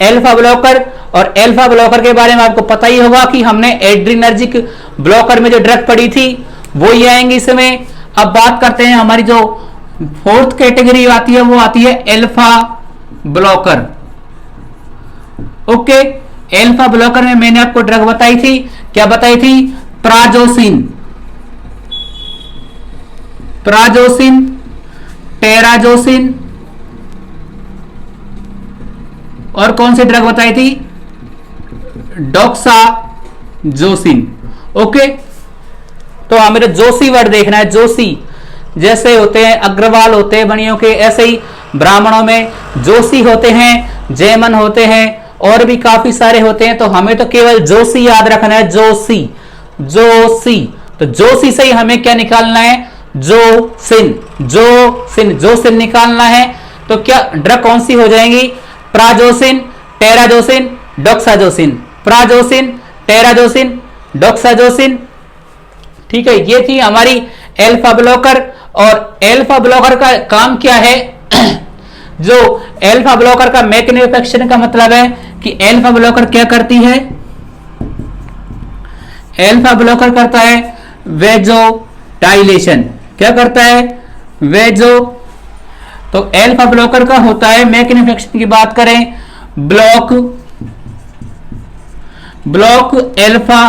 Alpha blocker. और alpha blocker के बारे में आपको पता ही होगा कि हमने एड्रिनर्जिक ब्लॉकर में जो ड्रग पढ़ी थी वो ही आएंगे इसमें। अब बात करते हैं, हमारी जो फोर्थ कैटेगरी आती है वो आती है alpha blocker. Okay, alpha blocker में मैंने आपको ड्रग बताई थी, क्या बताई थी? प्राजोसिन, प्राजोसिन, टेराजोसिन, और कौन सी ड्रग बताई थी? डॉक्साजोसिन। ओके, तो हमें जोशी वर्ड देखना है। जोशी जैसे होते हैं अग्रवाल होते हैं बनियों के, ऐसे ही ब्राह्मणों में जोशी होते हैं, जैमन होते हैं, और भी काफी सारे होते हैं। तो हमें तो केवल जोशी याद रखना है, जोशी, जोशी। तो जोशी से ही हमें क्या निकालना है? जोसिन, जोसिन, जोसिन निकालना है। तो क्या ड्रग कौन सी हो जाएंगी? Prazosin, terazosin, doxazosin, prazosin, terazosin, doxazosin. ठीक है, ये थी हमारी एल्फा ब्लॉकर। और एल्फा ब्लॉकर का काम क्या है? जो एल्फा ब्लॉकर का मैकेनिज्म ऑफ एक्शन का मतलब है कि एल्फा ब्लॉकर क्या करती है? एल्फा ब्लॉकर करता है वेजो डायलेशन। क्या करता है? वेजो। तो एल्फा ब्लॉकर का होता है, मैकेनिज्म ऑफ एक्शन की बात करें, ब्लॉक एल्फा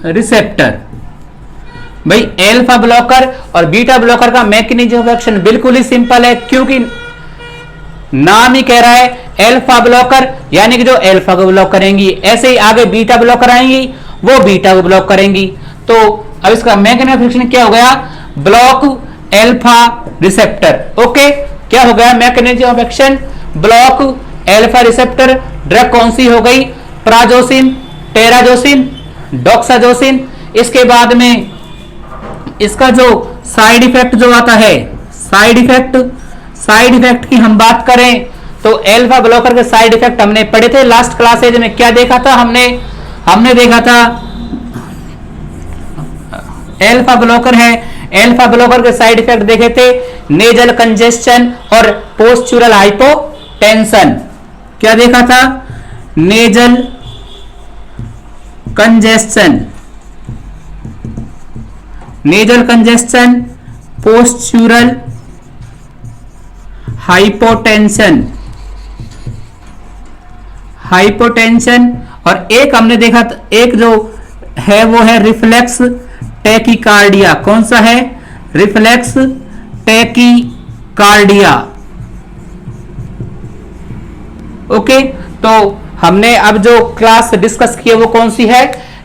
रिसेप्टर। भाई एल्फा ब्लॉकर और बीटा ब्लॉकर का मैकेनिज्म ऑफ एक्शन बिल्कुल ही सिंपल है, क्योंकि नाम ही कह रहा है एल्फा ब्लॉकर, यानी कि जो एल्फा को ब्लॉक करेंगी। ऐसे ही आगे बीटा ब्लॉकर आएंगी, वो बीटा को ब्लॉक करेंगी। तो अब इसका मैकेनिज्म ऑफ एक्शन क्या हो गया? Block alpha receptor. ओके, क्या हो गया mechanism of action? Block alpha receptor. Drug कौन सी हो गई? Prazosin, terazosin, doxazosin. इसके बाद में इसका जो साइड इफेक्ट जो आता है, साइड इफेक्ट की हम बात करें तो एल्फा ब्लॉकर के साइड इफेक्ट हमने पढ़े थे लास्ट क्लासेज में। क्या देखा था हमने देखा था एल्फा ब्लॉकर है, एल्फा ब्लॉकर के साइड इफेक्ट देखे थे, नेजल कंजेस्शन और पोस्चुरल हाइपोटेंशन। क्या देखा था? Nasal congestion, postural hypotension. और एक हमने देखा, एक जो है वो है रिफ्लेक्स टैकीकार्डिया। कौन सा है? Reflex tachycardia. ओके, तो हमने अब जो क्लास डिस्कस की है वो कौन सी है?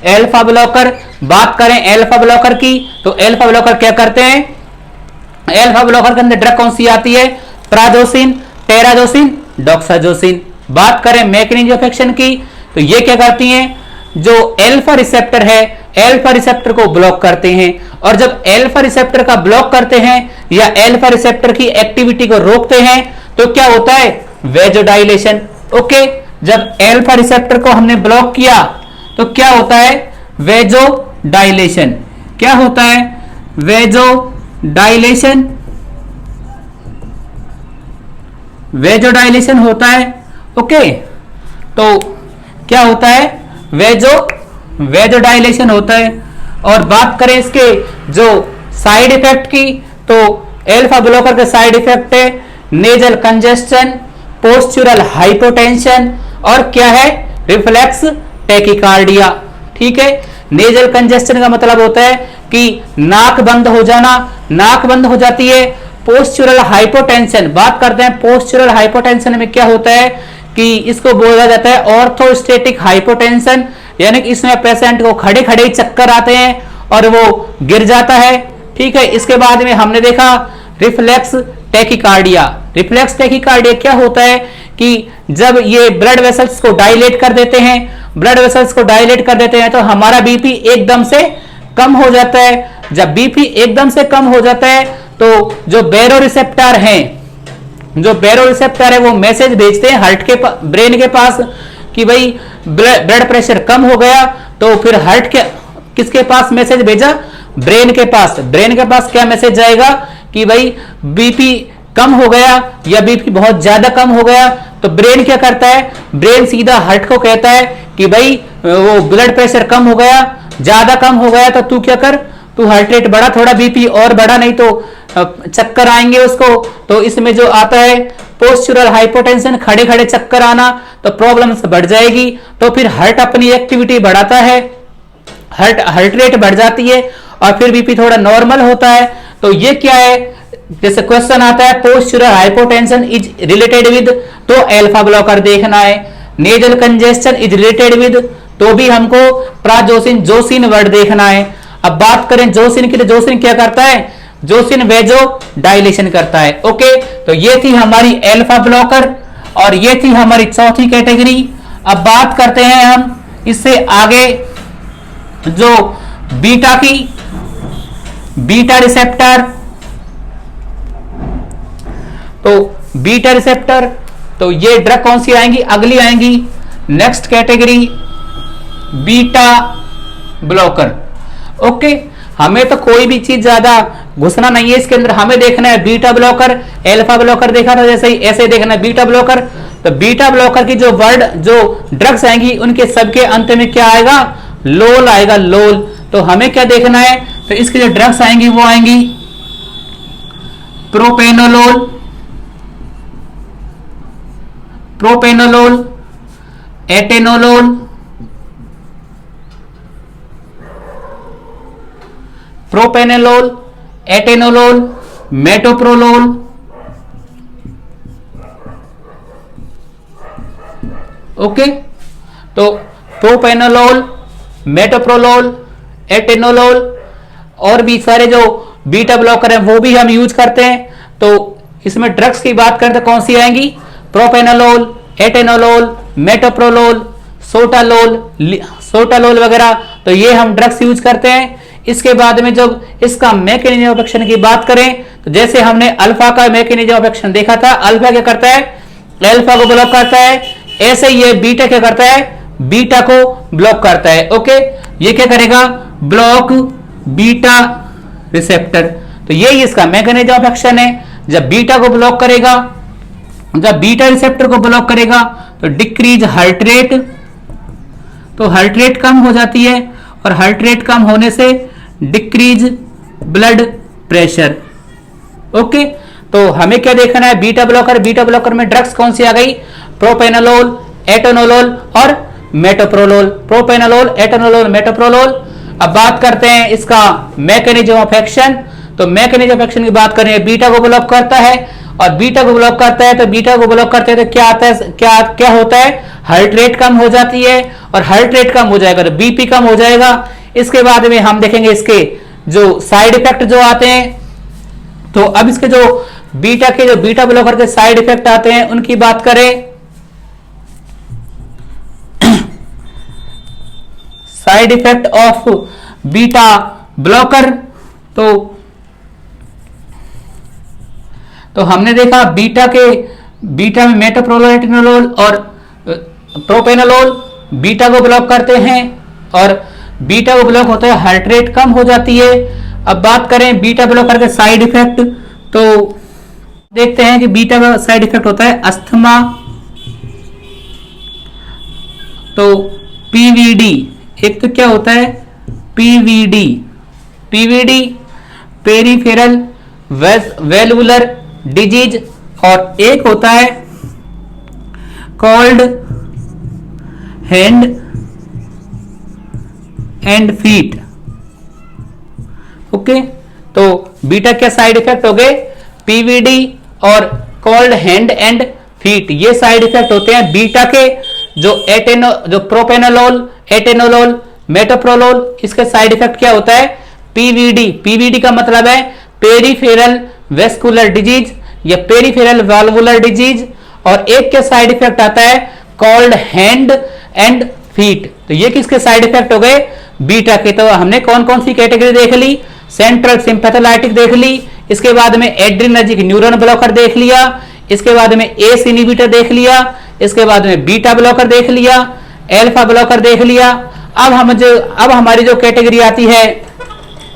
Alpha blocker. बात करें एल्फा ब्लॉकर की, तो एल्फा ब्लॉकर क्या करते हैं? एल्फा ब्लॉकर के अंदर ड्रग कौन सी आती है? Prazosin, terazosin, doxazosin. बात करें मैकेनिज्म ऑफ एक्शन की, तो ये क्या करती हैं? जो एल्फा रिसेप्टर है, एल्फा रिसेप्टर को ब्लॉक करते हैं। और जब एल्फा रिसेप्टर का ब्लॉक करते हैं या एल्फा रिसेप्टर की एक्टिविटी को रोकते हैं तो क्या होता है? वेजोडाइलेशन। ओके, जब एल्फा रिसेप्टर को हमने ब्लॉक किया तो क्या होता है? वेजोडाइलेशन। क्या होता है? वेजोडाइलेशन। वेजोडाइलेशन होता है। ओके, तो क्या होता है? वेजोडाइलेशन होता है। और बात करें इसके जो साइड इफेक्ट की, तो एल्फा ब्लॉकर के साइड इफेक्ट है नेजल कंजेस्शन, पोस्चुरल हाइपोटेंशन, और क्या है? Reflex tachycardia. ठीक है, नेजल कंजेस्शन का मतलब होता है कि नाक बंद हो जाना, नाक बंद हो जाती है। पोस्चुरल हाइपोटेंशन, बात करते हैं पोस्चुरल हाइपोटेंशन में क्या होता है कि इसको बोला जाता है ऑर्थोस्टेटिक हाइपोटेंशन, यानी कि इसमें पेशेंट को खड़े खड़े चक्कर आते हैं और वो गिर जाता है। ठीक है, इसके बाद में हमने देखा रिफ्लेक्स टैकीकार्डिया। रिफ्लेक्स टैकीकार्डिया क्या होता है कि जब ये ब्लड वेसल्स को डायलेट कर देते हैं, ब्लड वेसल्स को डायलेट कर देते हैं तो हमारा बीपी एकदम से कम हो जाता है। जब बीपी एकदम से कम हो जाता है तो जो बैरोरिसेप्टर हैं, जो बैरोरिसेप्टर है वो मैसेज भेजते हैं हार्ट के ब्रेन के पास कि भाई ब्लड प्रेशर कम हो गया। तो फिर हार्ट के किसके पास मैसेज भेजा? ब्रेन के पास। ब्रेन के पास क्या मैसेज जाएगा कि भाई बीपी कम हो गया या बीपी बहुत ज्यादा कम हो गया तो ब्रेन क्या करता है, ब्रेन सीधा हार्ट को कहता है कि भाई वो ब्लड प्रेशर कम हो गया, ज्यादा कम हो गया तो तू क्या कर, तू हार्ट रेट बढ़ा, थोड़ा बीपी और बढ़ा, नहीं तो चक्कर आएंगे उसको। तो इसमें जो आता है पोस्चुरल हाइपोटेंशन, खड़े खड़े चक्कर आना, तो प्रॉब्लम्स बढ़ जाएगी। तो फिर हार्ट अपनी एक्टिविटी बढ़ाता है, हार्ट रेट बढ़ जाती है और फिर बीपी थोड़ा नॉर्मल होता है। तो ये क्या है, जैसे क्वेश्चन आता है postural hypotension is related with, तो अल्फा ब्लॉकर देखना है। Nasal congestion is related with, तो भी हमको प्राजोसिन जोसिन वर्ड देखना है। अब बात करें जोसिन की, तो जोसिन क्या करता है, जोसिन वेजो डायलेशन करता है। ओके, तो ये थी हमारी अल्फा ब्लॉकर और ये थी हमारी चौथी कैटेगरी। अब बात करते हैं हम इससे आगे जो बीटा की, बीटा रिसेप्टर। तो बीटा रिसेप्टर, तो ये ड्रग कौन सी आएंगी, अगली आएंगी next category beta blocker. Okay, हमें तो कोई भी चीज ज्यादा घुसना नहीं है इसके अंदर, हमें देखना है बीटा ब्लॉकर। अल्फा ब्लॉकर देखा था जैसे ही, ऐसे देखना है बीटा ब्लॉकर। तो बीटा ब्लॉकर की जो वर्ड, जो ड्रग्स आएंगी उनके सबके अंत में क्या आएगा, लोल आएगा, लोल। तो हमें क्या देखना है, तो इसकी जो ड्रग्स आएंगी वो आएंगी propranolol, propranolol, atenolol, propranolol, atenolol, metoprolol, okay. तो प्रोपेनोलोल, मेटोप्रोलोल, एटेनोलोल और भी सारे जो बीटा ब्लॉकर हैं वो भी हम यूज करते हैं। तो इसमें ड्रग्स की बात करें तो कौन सी आएंगी, प्रोपेनोलोल, एटेनोलोल, मेटोप्रोलोल, सोटालोल वगैरह, तो ये हम ड्रग्स यूज करते हैं। इसके बाद में जब इसका मैकेनिज्म ऑफ एक्शन की बात करें तो जैसे हमने अल्फा का मैकेनिज्म ऑफ एक्शन देखा था, अल्फा क्या करता है, अल्फा को ब्लॉक करता है, ऐसे ही ये बीटा क्या करता है, बीटा को ब्लॉक करता है। ओके, ये क्या करेगा, ब्लॉक बीटा रिसेप्टर। तो यही इसका मैकेनिज्म ऑफ एक्शन है। जब बीटा को ब्लॉक करेगा, जब बीटा रिसेप्टर को ब्लॉक करेगा तो डिक्रीज हार्ट रेट, तो हार्ट रेट कम हो जाती है और हार्ट रेट कम होने से डिक्रीज ब्लड प्रेशर। ओके, तो हमें क्या देखना है, बीटा ब्लॉकर, बीटा ब्लॉकर में ड्रग्स कौन सी आ गई, प्रोपेनोलोल, एटेनोलोल और मेटोप्रोलोल, प्रोपेनोलोल, एटेनोलोल, मेटोप्रोलोल। अब बात करते हैं इसका मैकेनिज्म ऑफ एक्शन। तो मैकेनिज्म ऑफ एक्शन की बात करें, बीटा को ब्लॉक करता है और बीटा को ब्लॉक करता है, तो बीटा को ब्लॉक करते हैं तो क्या आता है, क्या क्या होता है, हार्ट रेट कम हो जाती है और हार्ट रेट कम हो जाएगा तो बीपी कम हो जाएगा। इसके बाद में हम देखेंगे इसके जो साइड इफेक्ट जो आते हैं। तो अब इसके जो बीटा के, जो बीटा ब्लॉकर के साइड इफेक्ट आते हैं उनकी बात करें, side effect of beta blocker. तो हमने देखा बीटा के, बीटा में मेटोप्रोलोल, एटेनोलोल और प्रोपेनोलोल बीटा को ब्लॉक करते हैं और बीटा को ब्लॉक होता है, हार्ट रेट कम हो जाती है। अब बात करें बीटा ब्लॉकर के साइड इफेक्ट, तो देखते हैं कि बीटा का साइड इफेक्ट होता है अस्थमा, तो पीवीडी, एक तो क्या होता है पीवीडी, पीवीडी पेरिफेरल वेलुलर डिजीज, और एक होता है called hand and feet. Okay, तो बीटा के साइड इफेक्ट हो गए पीवीडी और कॉल्ड हैंड एंड फीट, ये साइड इफेक्ट होते हैं बीटा के। जो प्रोपेनोलोल, एटेनोलोल, मेटोप्रोलोल, इसके साइड इफेक्ट क्या होता है, पीवीडी। पीवीडी का मतलब है पेरिफेरल वेस्कुलर डिजीज या पेरिफेरल वाल्वुलर डिजीज, और एक के साइड इफेक्ट आता है कॉल्ड हैंड एंड फीट। तो ये किसके साइड इफेक्ट हो गए, बीटा के। तो हमने कौन कौन सी कैटेगरी देख ली, सेंट्रल सिंपैथोलाइटिक देख ली, इसके बाद में एड्रिनर्जिक न्यूरॉन ब्लॉकर देख लिया, इसके बाद में एस इनहिबिटर देख लिया, इसके बाद में बीटा ब्लॉकर देख लिया, अल्फा ब्लॉकर देख लिया। अब हमारी जो कैटेगरी आती है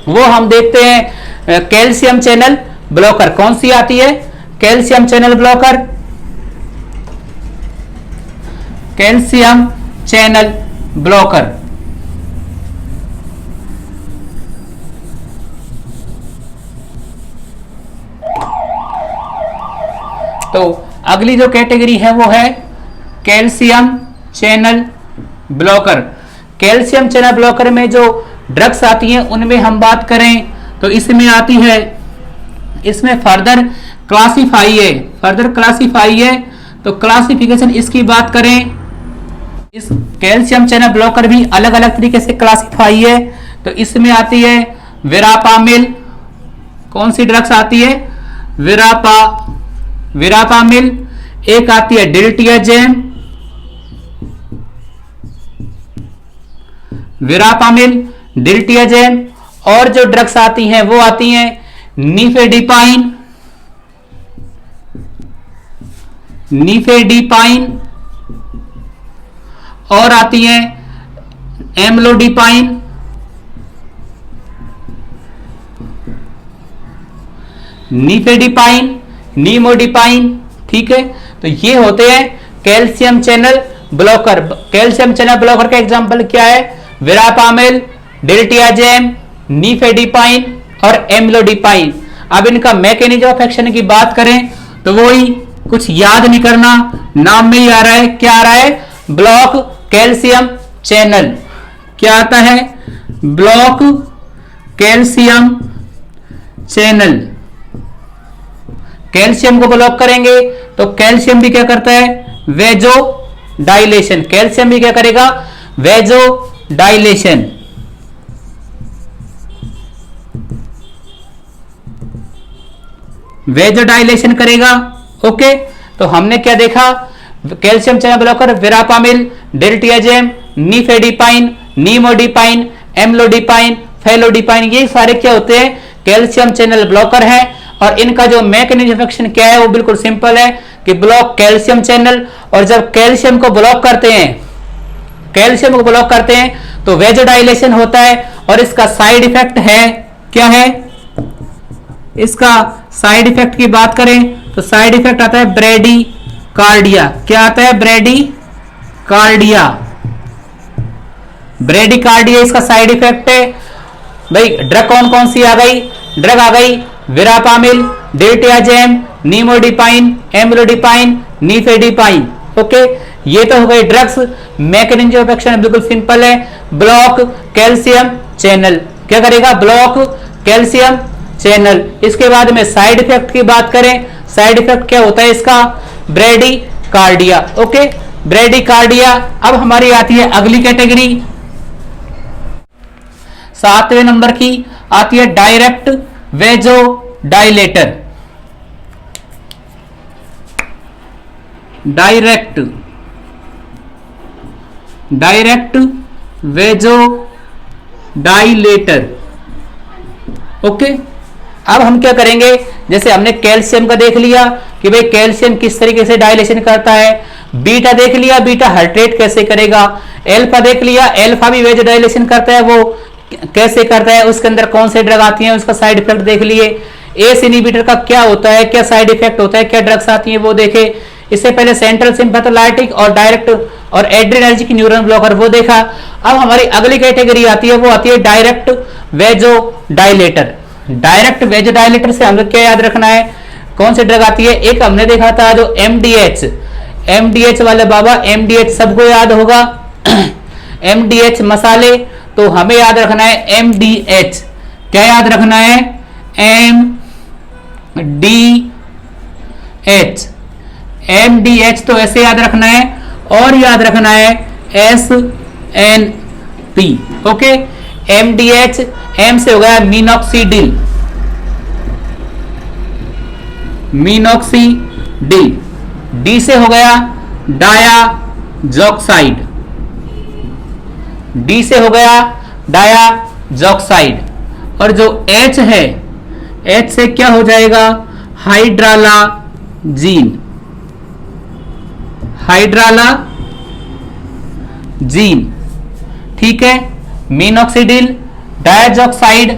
वो हम देखते हैं कैल्शियम चैनल ब्लॉकर। कौन सी आती है, calcium channel blocker, calcium channel blocker. तो अगली जो कैटेगरी है वो है calcium channel blocker. Calcium channel blocker में जो ड्रग्स आती हैं उनमें हम बात करें तो इसमें आती है, इसमें फर्दर क्लासिफाई है। तो क्लासिफिकेशन इसकी बात करें, इस कैल्शियम चैनल ब्लॉकर भी अलग अलग तरीके से क्लासिफाई है। तो इसमें आती है वेरापामिल, कौन सी ड्रग्स आती है? वेरापामिल। एक आती है डिल्टियाजेम, वेरापामिल, डिल्टियाजेम। और जो ड्रग्स आती हैं वो आती हैं नीफेडिपाइन, और आती हैं एम्लोडिपाइन, नीफेडिपाइन, नीमोडिपाइन। ठीक है, तो ये होते हैं calcium channel blocker. Calcium channel blocker का एग्जांपल क्या है? वेरापामिल, डिल्टियाजेम, नीफेडिपाइन और एम्लोडिपाइन। अब इनका मैकेनिज्म ऑफ एक्शन की बात करें तो वही, कुछ याद नहीं करना, नाम में ही आ रहा है। क्या आ रहा है? Block calcium channel. क्या आता है? Block calcium channel. कैल्शियम को ब्लॉक करेंगे तो कैल्शियम भी क्या करता है? वेजो डायलेशन। कैल्शियम भी क्या करेगा? Vasodilation. वेजो डायलेशन करेगा। ओके, तो हमने क्या देखा? Calcium channel blocker verapamil, diltiazem, nifedipine, nimodipine, amlodipine, felodipine, ये सारे क्या होते हैं? कैल्शियम चैनल ब्लॉकर है। और इनका जो मैकेनिज्म ऑफ एक्शन क्या है वो बिल्कुल सिंपल है कि ब्लॉक कैल्शियम चैनल। और जब कैल्शियम को ब्लॉक करते हैं तो वेजोडाइलेशन होता है। और इसका साइड इफेक्ट है, क्या है इसका साइड इफेक्ट की बात करें तो साइड इफेक्ट आता है ब्रेडिकार्डिया। क्या आता है? ब्रेडिकार्डिया। ब्रेडिकार्डिया इसका साइड इफेक्ट है। भाई ड्रग कौन कौन सी आ गई? ड्रग आ गई वेरापामिल, डिल्टियाजेम, नीमोडिपाइन, एम्लोडिपाइन, नीफेडिपाइन। ओके, ये तो हो गई ड्रग्स। मैकेनिज्म ऑफ एक्शन बिल्कुल सिंपल है, ब्लॉक कैल्शियम चैनल। क्या करेगा? Block calcium channel. इसके बाद में साइड इफेक्ट की बात करें, साइड इफेक्ट क्या होता है इसका? ब्रेडिकार्डिया। Okay, bradycardia. अब हमारी आती है अगली कैटेगरी, 7वें नंबर की आती है direct vasodilator. Direct vasodilator. Okay, अब हम क्या करेंगे? जैसे हमने कैल्शियम का देख लिया कि भाई कैल्शियम किस तरीके से डायलेशन करता है, बीटा देख लिया, बीटा हाइड्रेट कैसे करेगा, एल्फा देख लिया, एल्फा भी वेजो डायलेशन करता है, वो कैसे करता है, उसके अंदर कौन से ड्रग आती हैं, उसका साइड इफेक्ट देख लिए। एस इनहिबिटर का क्या होता है, क्या साइड इफेक्ट होता है, क्या ड्रग्स आती हैं वो देखे। इससे पहले सेंट्रल सिंपैथोलाइटिक और डायरेक्ट और एड्रेनर्जिक न्यूरॉन ब्लॉकर वो देखा। अब हमारी अगली कैटेगरी आती है, वो आती है direct vasodilator. Direct वेजो dilator से हमें क्या याद रखना है? कौन सी ड्रग आती है? एक हमने देखा था जो एमडीएच वाले बाबा, एमडीएच सबको याद होगा। एमडीएच मसाले, तो हमें याद रखना है एमडीएच। क्या याद रखना है? एमडीएच तो ऐसे याद रखना है। और याद रखना है एसएनपी। ओके, एमडीएच, एम से हो गया मीनॉक्सीडिल, डी से हो गया डायाजॉक्साइड, डी से हो गया डायाजॉक्साइड। और जो एच है, एच से क्या हो जाएगा? हाइड्रालाजीन, ठीक है। मीनॉक्सिडिल, डायाजॉक्साइड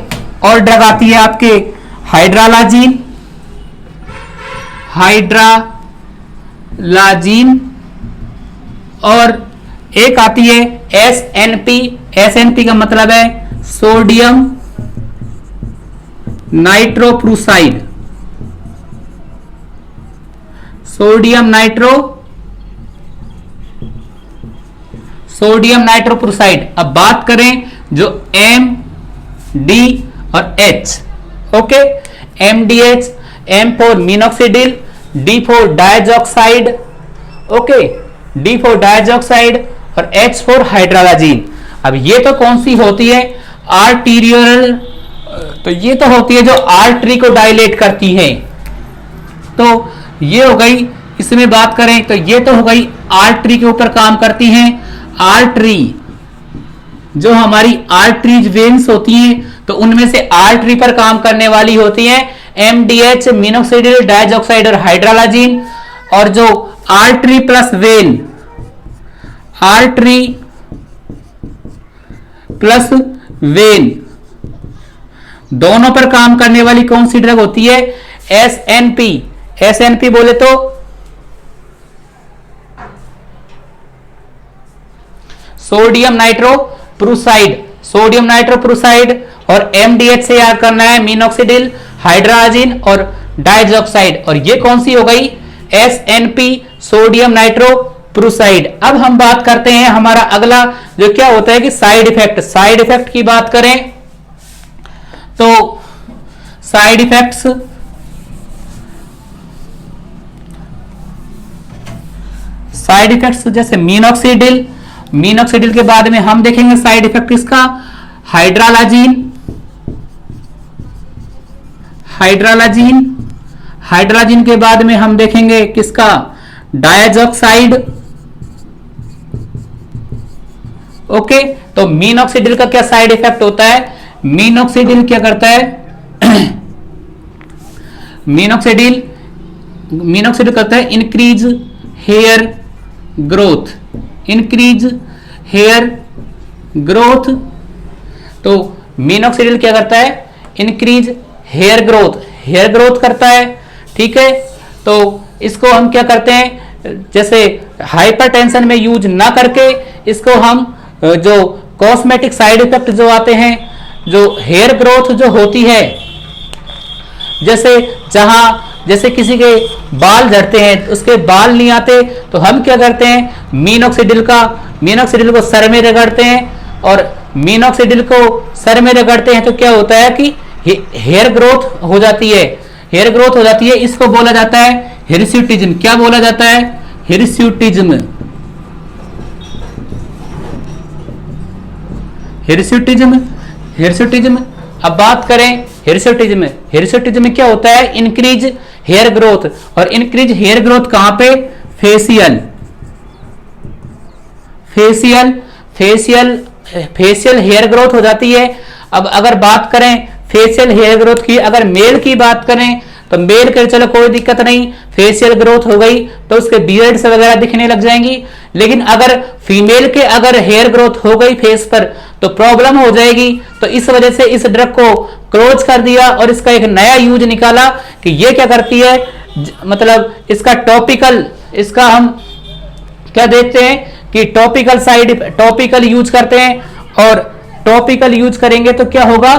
और ड्रग आती है आपके हाइड्रालाजीन। हाइड्रालाजीन, और एक आती है SNP। SNP का मतलब है सोडियम नाइट्रोप्रूसाइड, सोडियम नाइट्रोप्रूसाइड। अब बात करें जो MD और H, okay, MDH, M for minoxidil, D for diazoxide, okay, D for diazoxide और H फॉर हाइड्रालाजीन। अब ये तो कौन सी होती है? आर्टीरियल, तो ये तो होती है जो आर्टरी को डायलेट करती है। तो ये हो गई, इसमें बात करें तो ये तो हो गई आर्टरी के ऊपर काम करती हैं। आर्टरी, जो हमारी आर्टरीज वेन्स होती हैं, तो उनमें से आर्टरी पर काम करने वाली होती हैं MDH, मिनोक्सिडिल, डायजॉक्साइड और हाइड्रालाजीन। और जो artery plus when, artery plus when दोनों पर काम करने वाली कौन सी ड्रग होती है? SNP। SNP बोले तो सोडियम नाइट्रोप्रूसाइड, सोडियम नाइट्रोप्रूसाइड, और MDH से याद करना है मिनोक्सिडिल, हाइड्रालाजीन और डायजॉक्साइड। और ये कौन सी हो गई? SNP, sodium nitroprusside. अब हम बात करते हैं, हमारा अगला जो क्या होता है कि साइड इफेक्ट। साइड इफेक्ट की बात करें तो साइड इफेक्ट्स, साइड इफेक्ट्स जैसे मिनोक्सिडिल, मिनोक्सिडिल के बाद में हम देखेंगे साइड इफेक्ट इसका हाइड्रालाजीन, हाइड्रालाजीन, हाइड्रालाजीन के बाद में हम देखेंगे किसका? डायजॉक्साइड, ओके। तो मिनोक्सिडिल का क्या साइड इफेक्ट होता है? मिनोक्सिडिल क्या करता है? मिनोक्सिडिल करता है increase hair growth, increase hair growth. तो मिनोक्सिडिल क्या करता है? Increase hair growth, hair growth करता है, ठीक है। तो इसको हम क्या करते हैं, जैसे हाइपरटेंशन में यूज ना करके इसको हम जो कॉस्मेटिक साइड इफेक्ट जो आते हैं, जो हेयर ग्रोथ जो होती है, जैसे किसी के बाल झड़ते हैं, उसके बाल नहीं आते, तो हम क्या करते हैं? मिनोक्सिडिल को सर में रगड़ते हैं, और मिनोक्सिडिल को सर में रगड़ते हैं तो क्या होता है कि हेयर ग्रोथ हो जाती है, हेयर ग्रोथ हो जाती है। इसको बोला जाता है हिरस्यूटिज्म। क्या बोला जाता है? हिरस्यूटिज्म, हिरस्यूटिज्म, हिरस्यूटिज्म। अब बात करें हिरस्यूटिज्म, हिरस्यूटिज्म क्या होता है? Increase hair growth. और इंक्रीज हेयर ग्रोथ कहां पे? Facial, facial, facial, facial hair growth हो जाती है। अब अगर बात करें फेशियल हेयर ग्रोथ की, अगर मेल की बात करें तो मेल के चलो कोई दिक्कत नहीं, फेशियल ग्रोथ हो गई तो उसके बियर्ड्स वगैरह दिखने लग जाएंगी। लेकिन अगर फीमेल के अगर हेयर ग्रोथ हो गई फेस पर तो प्रॉब्लम हो जाएगी। तो इस वजह से इस ड्रग को क्लोज कर दिया और इसका एक नया यूज निकाला कि ये क्या करती है, मतलब इसका टॉपिकल, इसका हम क्या देखते हैं कि टॉपिकल यूज करते हैं। और टॉपिकल यूज करेंगे तो क्या होगा?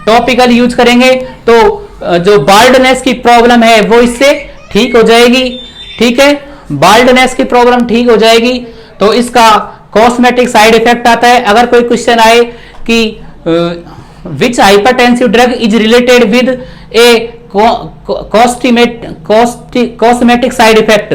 टॉपिकल यूज करेंगे तो जो बाल्डनेस की प्रॉब्लम है वो इससे ठीक हो जाएगी, ठीक है, बाल्डनेस की प्रॉब्लम ठीक हो जाएगी। तो इसका कॉस्मेटिक साइड इफेक्ट आता है। अगर कोई क्वेश्चन आए कि which hypertensive drug is related with a cosmetic side effect,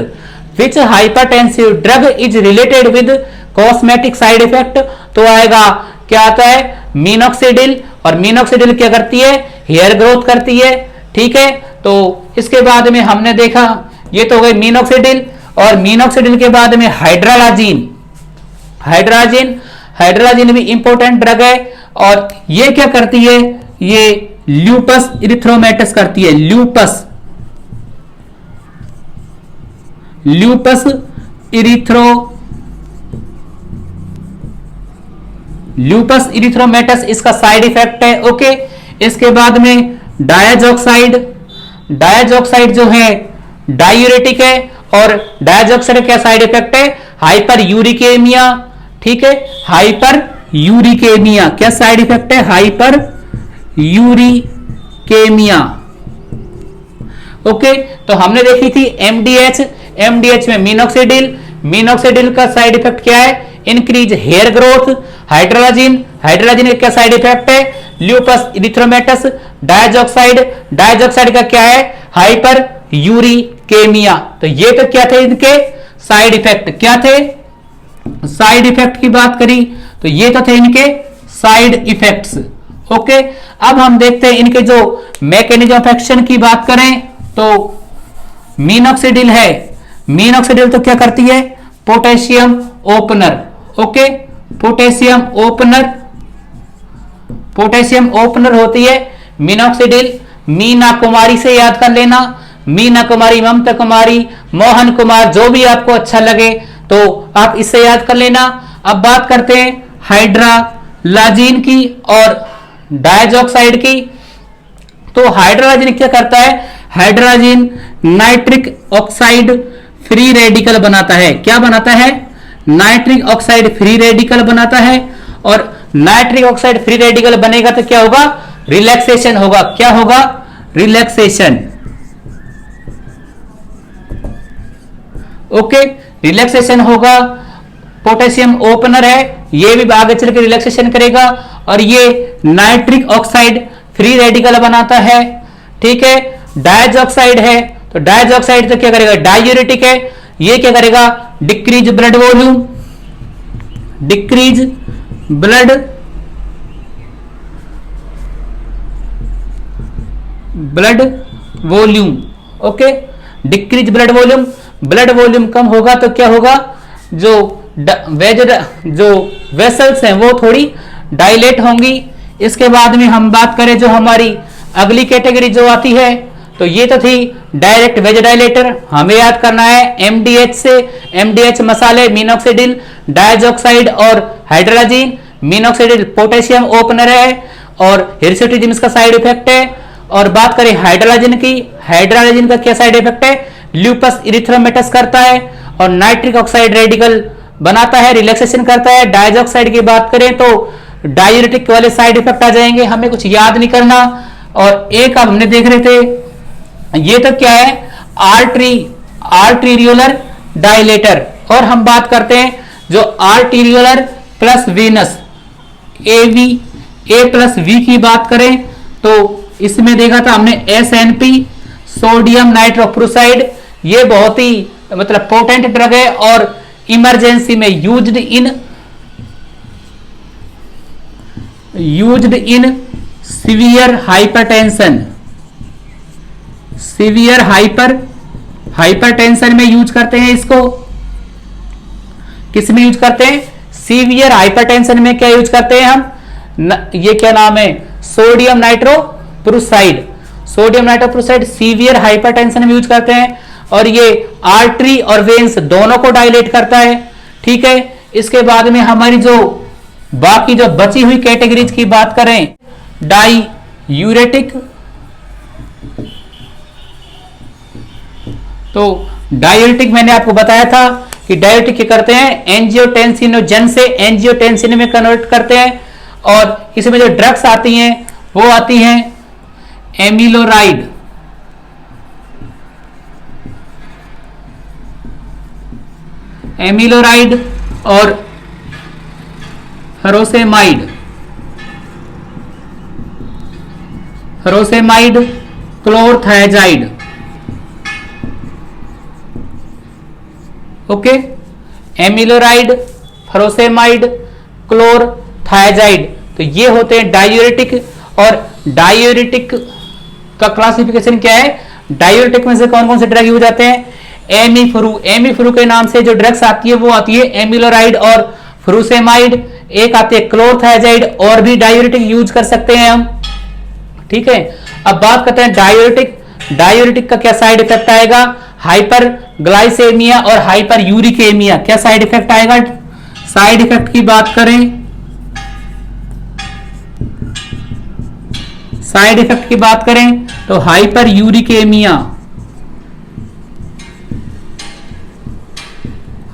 which hypertensive drug is related with cosmetic side effect, तो आएगा क्या आता है? मिनोक्सिडिल। और मिनोक्सिडिल क्या करती है? हेयर ग्रोथ करती है, ठीक है। तो इसके बाद में हमने देखा, ये तो हो गई मिनोक्सिडिल। और मिनोक्सिडिल के बाद में हाइड्रालाजीन, हाइड्रालाजीन भी इंपॉर्टेंट ड्रग है। और ये क्या करती है? ये ल्यूपस इरिथ्रोमेटस करती है, ल्यूपस इरिथ्रोमेटस इसका साइड इफेक्ट है, ओके। इसके बाद में डायजॉक्साइड, डायजॉक्साइड जो है डायूरेटिक है, और डायजॉक्साइड क्या साइड इफेक्ट है? Hyperuricemia. ठीक है, हाइपर यूरिकेमिया क्या साइड इफेक्ट है? Hyperuricemia. ओके, तो हमने देखी थी एमडीएच, एमडीएच में मिनोक्सिडिल, मिनोक्सिडिल का साइड इफेक्ट क्या है? Increase hair growth. Hydralazine, hydralazine का क्या साइड इफेक्ट है? Lupus erythematosus. डायजॉक्साइड, डायजॉक्साइड का क्या है? Hyperuricemia. तो ये तो क्या थे इनके साइड इफेक्ट? क्या थे? साइड इफेक्ट की बात करी तो ये तो थे इनके साइड इफेक्ट्स। ओके, अब हम देखते हैं इनके जो मैकेनिज्म ऑफ एक्शन की बात करें तो मिनोक्सिडिल है, मिनोक्सिडिल तो क्या करती है? Potassium opener. Okay, potassium opener, potassium opener होती है मिनोक्सिडिल। मीना कुमारी से याद कर लेना, मीना कुमारी, ममता कुमारी, मोहन कुमार, जो भी आपको अच्छा लगे तो आप इससे याद कर लेना। अब बात करते हैं हाइड्रोलाजिन की और डायजॉक्साइड की। तो हाइड्रोलाजिन क्या करता है? Hydralazine nitric oxide free radical बनाता है। क्या बनाता है? नाइट्रिक ऑक्साइड फ्री रेडिकल बनाता है, और नाइट्रिक ऑक्साइड फ्री रेडिकल बनेगा तो क्या होगा? रिलैक्सेशन होगा। क्या होगा? रिलैक्सेशन। ओके, रिलैक्सेशन होगा। पोटेशियम ओपनर है, ये भी आगे चल के रिलैक्सेशन करेगा, और ये नाइट्रिक ऑक्साइड फ्री रेडिकल बनाता है। ठीक है, डायजॉक्साइड है तो डायजॉक्साइड तो क्या करेगा? डायूरेटिक है, ये क्या करेगा? Decrease blood volume, decrease blood volume. Okay, decrease blood volume, blood volume कम होगा तो क्या होगा? जो वेसल्स हैं वो थोड़ी डायलेट होंगी। इसके बाद में हम बात करें जो हमारी अगली कैटेगरी जो आती है तो ये तो थी डायरेक्ट वेजोडाइलेटर। हमें याद करना है एमडीएच से, एमडीएच मसाले मिनोक्सिडिल, डायजॉक्साइड और हाइड्रोलाजिन। मिनोक्सिडिल पोटेशियम ओपनर है और हिरसुटिज्म इसका साइड इफेक्ट है। और बात करें हाइड्रोलाजिन की, हाइड्रोलाजिन का क्या साइड इफेक्ट है? ल्यूपस इरिथ्रोमेटस करता है और नाइट्रिक ऑक्साइड रेडिकल बनाता है, रिलैक्सेशन करता है। डायजॉक्साइड की बात करें तो डायूरेटिक वाले साइड इफेक्ट आ जाएंगे, हमें कुछ याद नहीं करना। और एक अब हमने देख रहे थे ये तो क्या है? Arteriolar dilator. और हम बात करते हैं जो arteriolar plus venous AV, A plus V की बात करें तो इसमें देखा था हमने एसएनपी, सोडियम नाइट्रोक्लोराइड। ये बहुत ही मतलब पोटेंट ड्रग है और इमरजेंसी में used in severe hypertension, severe hypertension में यूज करते हैं इसको। किस में यूज करते हैं? सीवियर हाइपरटेंशन में क्या यूज करते हैं हम? ये क्या नाम है? Sodium nitrochloride. Sodium nitrochloride severe hypertension में यूज करते हैं और ये आर्टरी और वेन्स दोनों को डायलेट करता है। ठीक है, इसके बाद में हमारी जो बाकी जो बची हुई कैटेगरीज की बात करें, डायूरेटिक। तो डायूरेटिक मैंने आपको बताया था कि डायूरेटिक क्या करते हैं? एंजियोटेंसिनोजन से एंजियोटेंसिन में कन्वर्ट करते हैं। और इसमें जो ड्रग्स आती हैं वो आती हैं एमिलोराइड, एमिलोराइड और furosemide, furosemide, chlorothiazide. Okay, amiloride, furosemide, chlorothiazide. तो ये होते हैं डायूरेटिक। और डायूरेटिक का क्लासिफिकेशन क्या है? डायूरेटिक में से कौन कौन से ड्रग यूज आते हैं? एमीफ्रू, एमीफ्रू के नाम से जो ड्रग्स आती है वो आती है एमिलोराइड और फ्रूसेमाइड। एक आती है क्लोरथायाजाइड, और भी डायूरेटिक यूज कर सकते हैं हम। ठीक है, अब बात करते हैं डायूरेटिक। डायूरेटिक का क्या साइड इफेक्ट आएगा? हाइपर ग्लाइसेमिया और हाइपर यूरिकेमिया। क्या साइड इफेक्ट आएगा? साइड इफेक्ट की बात करें, साइड इफेक्ट की बात करें तो हाइपर यूरिकेमिया,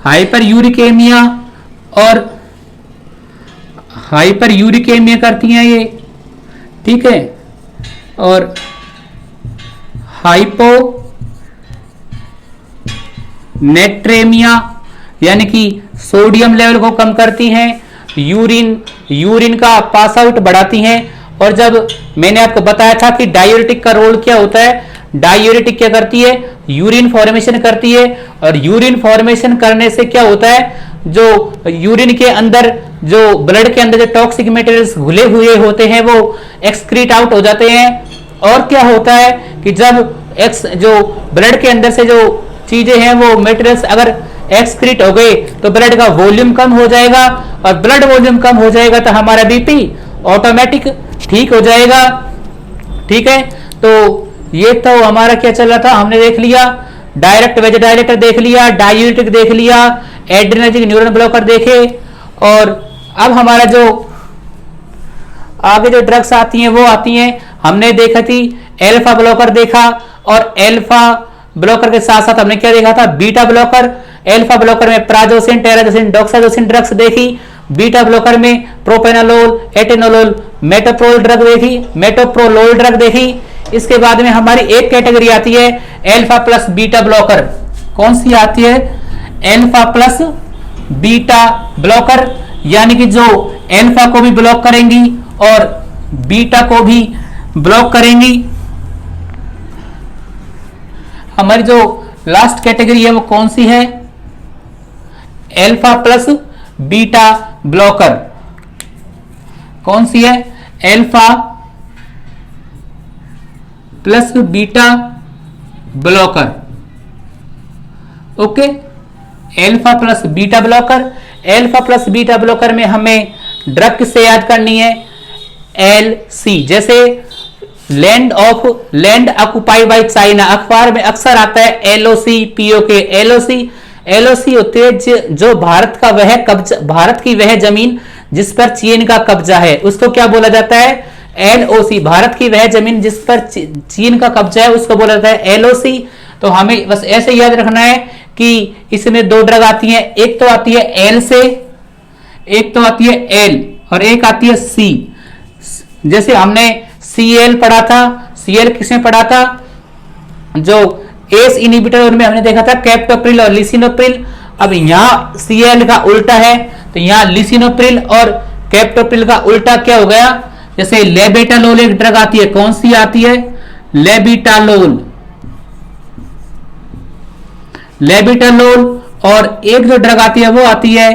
हाइपर यूरिकेमिया और हाइपर यूरिकेमिया करती हैं ये, ठीक है, और हाइपो नेट्रेमिया यानी कि सोडियम लेवल को कम करती हैं, यूरिन का पास आउट बढ़ाती हैं। और जब मैंने आपको बताया था कि डायूरेटिक का रोल क्या होता है, डायूरेटिक क्या करती है, यूरिन फॉर्मेशन करती है, और यूरिन फॉर्मेशन करने से क्या होता है, जो यूरिन के अंदर, जो ब्लड के अंदर जो टॉक्सिक मटेरियल्स घुले हुए होते हैं वो एक्सक्रीट आउट हो जाते हैं। और क्या होता है कि जब जो ब्लड के अंदर से जो चीजें हैं वो मटेरियल्स अगर एक्सक्रीट हो गए तो ब्लड का वॉल्यूम कम हो जाएगा, और ब्लड वॉल्यूम कम हो जाएगा तो हमारा बीपी ऑटोमेटिक ठीक हो जाएगा, ठीक है। तो ये तो हमारा क्या चल रहा था, हमने देख लिया डायरेक्ट वेजाडाइलेटर देख लिया, डायूरेटिक देख लिया, एड्रेनर्जिक न्यूरल ब्लॉकर देखे। और अब हमारा जो आगे जो ड्रग्स आती हैं वो आती हैं, हमने देखा थी एल्फा ब्लॉकर देखा, और एल्फा ब्लॉकर के साथ साथ हमने क्या देखा था, बीटा ब्लॉकर। एल्फा ब्लॉकर में प्राजोसिन, टेराजोसिन, डॉक्साजोसिन ड्रग्स देखी। बीटा ब्लॉकर में प्रोपेनोलोल, एटेनोलोल, मेटोप्रोल ड्रग देखी, मेटोप्रोलोल ड्रग देखी। इसके बाद में हमारी एक कैटेगरी आती है एल्फा प्लस बीटा ब्लॉकर। कौन सी आती है, एल्फा प्लस बीटा ब्लॉकर, यानी कि जो एल्फा को भी ब्लॉक करेंगी और बीटा को भी ब्लॉक करेंगी। हमारी जो लास्ट कैटेगरी है वो कौन सी है, एल्फा प्लस बीटा ब्लॉकर। कौन सी है, alpha plus beta blocker. Okay, alpha plus beta blocker. Alpha plus beta blocker में हमें ड्रग किससे याद करनी है, LC। जैसे लैंड ऑक्युपाई बाय चाइना, अखबार में अक्सर आता है LOC, POK। LOC होती है जो भारत की वह जमीन जिस पर चीन का कब्जा है, उसको क्या बोला जाता है, LOC। भारत की वह जमीन जिस पर चीन का कब्जा है उसको बोला जाता है LOC। तो हमें बस ऐसे याद रखना है कि इसमें दो ड्रग आती हैं, एक तो आती है L से, एक तो आती है L और एक आती है C। जैसे हमने Cl पढ़ा था, Cl किसमें पढ़ा था, जो एस इनहिबिटर उनमें हमने देखा था कैप्टोप्रिल और लिसिनोप्रिल। अब यहाँ Cl का उल्टा है, तो यहाँ लिसिनोप्रिल और कैप्टोप्रिल का उल्टा क्या हो गया, जैसे लेबेटालोल एक ड्रग आती है, कौन सी आती है, लेबिटालोल। और एक जो ड्रग आती है वो आती है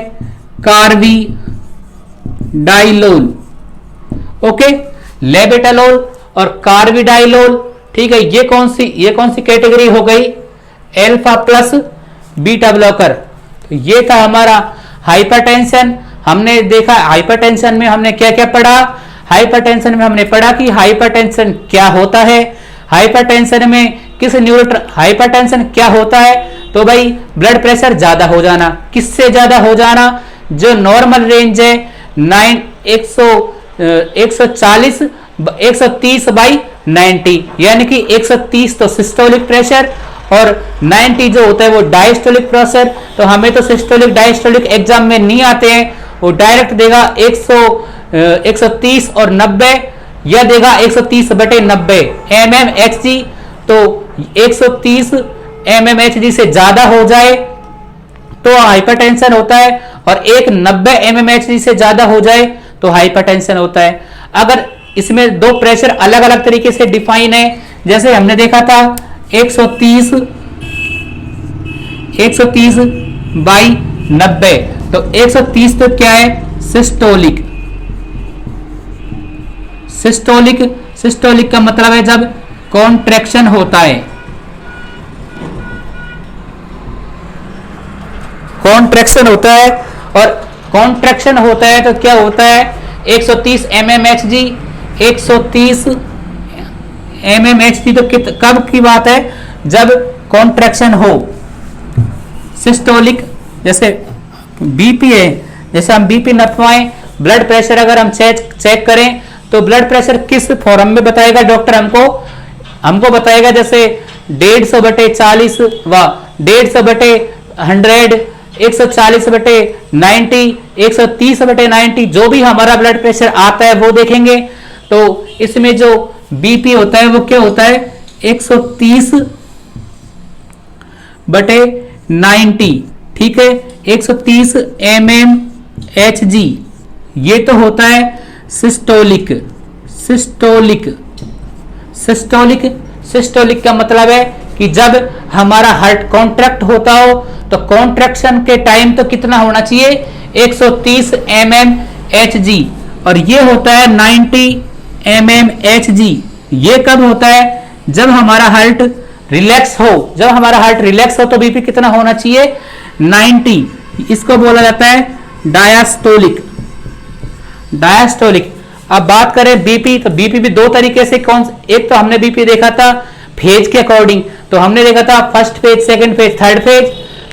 कार्बिडाइलोल। ओके, लेबेटालोल और कार्बिडाइलोल, ठीक है। ये कौन सी कैटेगरी हो गई, एल्फा प्लस बीटा ब्लॉकर। तो ये था हमारा हाइपरटेंशन। हमने देखा हाइपरटेंशन में हमने क्या क्या पढ़ा, हाइपरटेंशन में हमने पढ़ा कि हाइपरटेंशन क्या होता है, हाइपरटेंशन में हाइपरटेंशन क्या होता है, तो भाई ब्लड प्रेशर ज्यादा हो जाना। किससे ज्यादा हो जाना, जो नॉर्मल रेंज है 130/90, यानी कि 130 तो सिस्टोलिक प्रेशर और 90 जो होता है वो डायस्टोलिक प्रेशर। तो हमें तो सिस्टोलिक डायस्टोलिक एग्जाम में नहीं आते हैं, वो डायरेक्ट देगा 130 और 90, या देगा 130/90 mmHg। तो 130 mmHg से ज्यादा हो जाए तो हाइपरटेंशन होता है, और 190 mmHg से ज्यादा हो जाए तो हाइपरटेंशन होता है। अगर इसमें दो प्रेशर अलग अलग तरीके से डिफाइन है, जैसे हमने देखा था 130/90, तो 130 तो क्या है, सिस्टोलिक का मतलब है जब कॉन्ट्रैक्शन होता है, कॉन्ट्रैक्शन होता है। और कॉन्ट्रैक्शन होता है तो क्या होता है, 130 mmHg, 130 mmHg। तो कब की बात है, जब कॉन्ट्रैक्शन हो। सिस्टोलिक, जैसे बीपी है, जैसे हम बीपी नपवाएं, ब्लड प्रेशर अगर हम चेक करें तो ब्लड प्रेशर किस फॉर्म में बताएगा डॉक्टर हमको बताएगा, जैसे 150/40 व 150/100, 140/90, 130/90, जो भी हमारा ब्लड प्रेशर आता है वो देखेंगे। तो इसमें जो बीपी होता है वो क्या होता है, 130/90, ठीक है, 130 mmHg। ये तो होता है सिस्टोलिक। सिस्टोलिक का मतलब है कि जब हमारा हार्ट कॉन्ट्रैक्ट होता हो तो कॉन्ट्रैक्शन के टाइम तो कितना होना चाहिए, 130 mmHg, और ये होता है 90 mmHg। ये कब होता है, जब हमारा हार्ट रिलैक्स हो। जब हमारा हार्ट रिलैक्स हो तो बीपी कितना होना चाहिए, 90। इसको बोला जाता है डायस्टोलिक। अब बात करें बीपी, तो बीपी भी दो तरीके से, एक तो हमने बीपी देखा था फेज के अकॉर्डिंग, तो हमने देखा था first phase, second phase, third phase,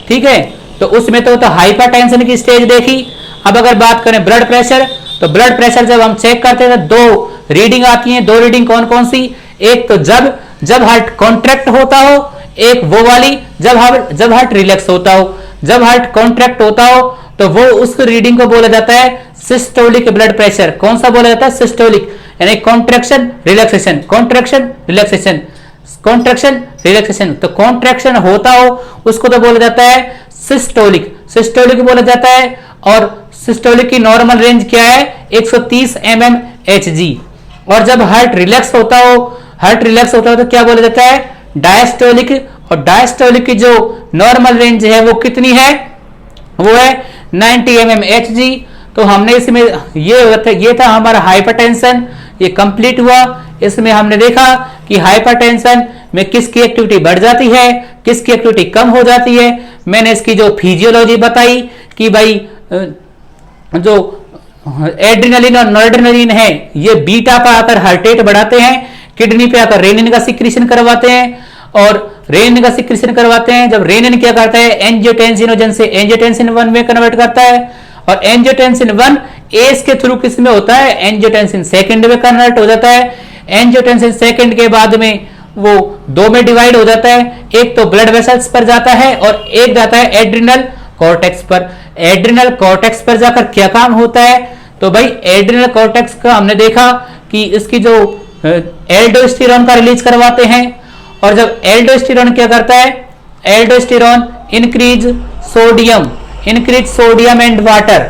ठीक है। तो उसमें तो हाइपरटेंशन की स्टेज देखी। अब अगर बात करें ब्लड प्रेशर, तो ब्लड प्रेशर जब हम चेक करते हैं तो दो रीडिंग आती हैं। दो रीडिंग कौन कौन सी, एक तो जब हार्ट कॉन्ट्रैक्ट होता हो, एक वो वाली जब हार्ट रिलैक्स होता हो। जब हार्ट कॉन्ट्रैक्ट होता हो तो वो उस रीडिंग को बोला जाता है सिस्टोलिक ब्लड प्रेशर। कौन सा बोला जाता है, सिस्टोलिक, यानी contraction relaxation, contraction relaxation, contraction relaxation. तो कॉन्ट्रैक्शन होता हो उसको तो बोला जाता है सिस्टोलिक बोला जाता है। और सिस्टोलिक की नॉर्मल रेंज क्या है, 130 mmHg। और जब हार्ट रिलैक्स होता हो तो क्या बोला जाता है, डायस्टोलिक। और डायस्टोलिक की जो नॉर्मल रेंज है वो कितनी है, वो है 90 mmHg। तो हमने इसमें ये था हमारा हाइपरटेंशन, ये कंप्लीट हुआ। इसमें हमने देखा कि हाइपरटेंशन में किसकी एक्टिविटी बढ़ जाती है, किसकी एक्टिविटी कम हो जाती है। मैंने इसकी जो फिजियोलॉजी बताई कि भाई जो एड्रेनलिन और नॉरएड्रेनलिन है ये बीटा पर आकर हार्ट रेट बढ़ाते हैं, किडनी पे आकर रेनिन का सिक्रीशन करवाते हैं, और रेनिन का सिक्रीशन करवाते हैं। जब रेनिन क्या करता है, एंजियोटेंसिनोजन से एंजियोटेंसिन 1 में कन्वर्ट करता है, और एंजियोटेंसिन 1 एस के थ्रू किस में होता है, एंजियोटेंसिन सेकंड में कन्वर्ट हो जाता है। एंजियोटेंसिन सेकंड के बाद में वो दो में डिवाइड हो जाता है, एक तो ब्लड वेसल्स पर जाता है और एक जाता है एड्रिनल कॉर्टेक्स पर। एड्रिनल कॉर्टेक्स पर जाकर क्या काम होता है, तो भाई एड्रिनल कॉर्टेक्स का हमने देखा कि इसकी जो एल्डोस्टेरोन का रिलीज करवाते हैं। और जब एल्डोस्टेरोन क्या करता है, aldosterone increase sodium and water.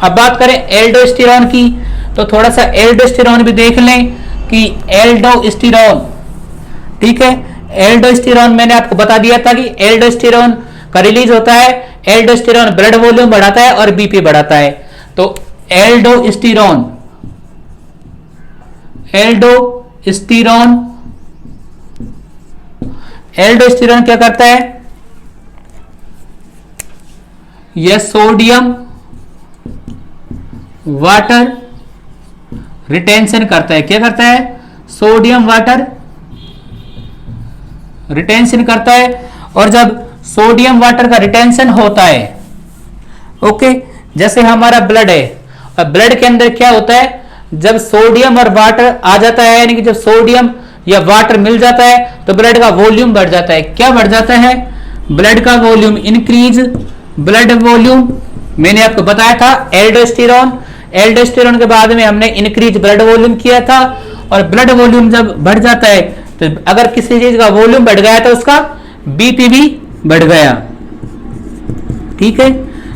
अब बात करें एल्डोस्टेरोन की, तो थोड़ा सा एल्डोस्टेरोन भी देख लें कि एल्डोस्टेरोन, ठीक है, एल्डोस्टेरोन मैंने आपको बता दिया था कि एल्डोस्टेरोन का रिलीज होता है। एल्डोस्टेरोन ब्लड वॉल्यूम बढ़ाता है और बीपी बढ़ाता है। तो एल्डोस्टेरोन क्या करता है, यह सोडियम वाटर रिटेंशन करता है। क्या करता है, सोडियम वाटर रिटेंशन करता है। और जब सोडियम वाटर का रिटेंशन होता है, ओके, जैसे हमारा ब्लड है, और ब्लड के अंदर क्या होता है, जब सोडियम और वाटर आ जाता है, यानी कि जब सोडियम या वाटर मिल जाता है तो ब्लड का वॉल्यूम बढ़ जाता है। क्या बढ़ जाता है, ब्लड का वॉल्यूम, इंक्रीज ब्लड वॉल्यूम। मैंने आपको बताया था एल्डोस्टेरोन के बाद में हमने इंक्रीज ब्लड वॉल्यूम किया था। और ब्लड वॉल्यूम जब बढ़ जाता है तो अगर किसी चीज का वॉल्यूम बढ़ गया तो उसका बीपी भी बढ़ गया, ठीक है।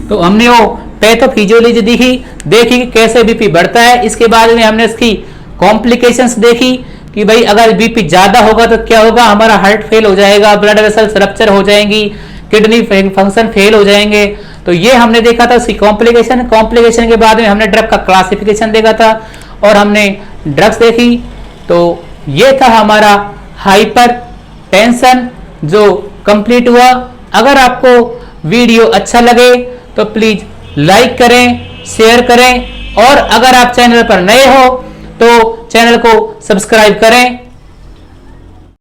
तो हमने वो पैथोफिजियोलॉजी देखी कि कैसे बीपी बढ़ता है। इसके बाद में हमने इसकी कॉम्प्लिकेशंस देखी कि भाई अगर बीपी ज्यादा होगा तो क्या होगा, हमारा हार्ट फेल हो जाएगा, ब्लड वेसल्स रप्चर हो जाएंगी, किडनी फंक्शन फेल हो जाएंगे। तो ये हमने देखा था उसकी कॉम्प्लिकेशन के बाद में हमने ड्रग का क्लासिफिकेशन देखा था और हमने ड्रग्स देखी। तो ये था हमारा हाइपर टेंशन जो कंप्लीट हुआ। अगर आपको वीडियो अच्छा लगे तो प्लीज लाइक करें, शेयर करें, और अगर आप चैनल पर नए हो तो चैनल को सब्सक्राइब करें।